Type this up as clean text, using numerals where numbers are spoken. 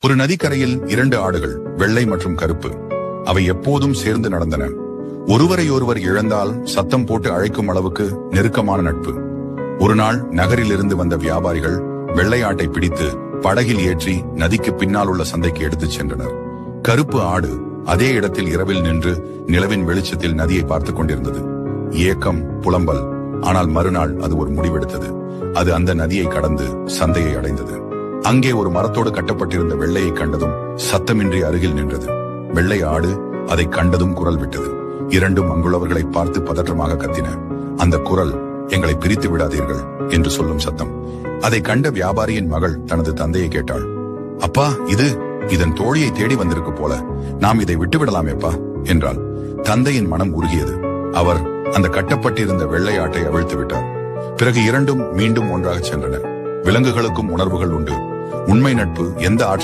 ஒரு நதிக்கரையில் 2 ஆடுகள், வெள்ளை மற்றும் கருப்பு. அவை எப்போதும் சேர்ந்து நடந்தன. ஒருவரையொருவர் இழந்தால் சத்தம் போட்டு அழைக்கும் அளவுக்கு நெருக்கமான நட்பு. ஒரு நாள் நகரிலிருந்து வந்த வியாபாரிகள் வெள்ளை ஆட்டை பிடித்து படகில் ஏற்றி நதிக்கு பின்னால் உள்ள சந்தைக்கு எடுத்துச் சென்றனர். கருப்பு ஆடு அதே இடத்தில் இரவில் நின்று நிலவின் வெளிச்சத்தில் நதியை பார்த்துக் கொண்டிருந்தது. ஏக்கம், புலம்பல். ஆனால் மறுநாள் அது ஒரு முடிவெடுத்தது. அது அந்த நதியை கடந்து சந்தையை அடைந்தது. அங்கே ஒரு மரத்தோடு கட்டப்பட்டிருந்த வெள்ளையை கண்டதும் சத்தமின்றி அருகில் நின்றது. வெள்ளை ஆடு அதை கண்டதும் குரல் விட்டது. இரண்டும் அங்குள்ளவர்களை பார்த்து பதற்றமாக கத்தின. அந்த குரல், எங்களை பிரித்து விடாதீர்கள் என்று சொல்லும் சத்தம். அதை கண்ட வியாபாரியின் மகள் தனது தந்தையை கேட்டாள். அப்பா, இதன் தோழியை தேடி வந்திருக்கு போல, நாம் இதை விட்டுவிடலாமேப்பா என்றாள். தந்தையின் மனம் உருகியது. அவர் அந்த கட்டப்பட்டிருந்த வெள்ளை ஆட்டை அவிழ்த்து விட்டார். பிறகு இரண்டும் மீண்டும் ஒன்றாக சென்றன. விலங்குகளுக்கும் உணர்வுகள் உண்டு. உண்மை நட்பு எந்த ஆற்று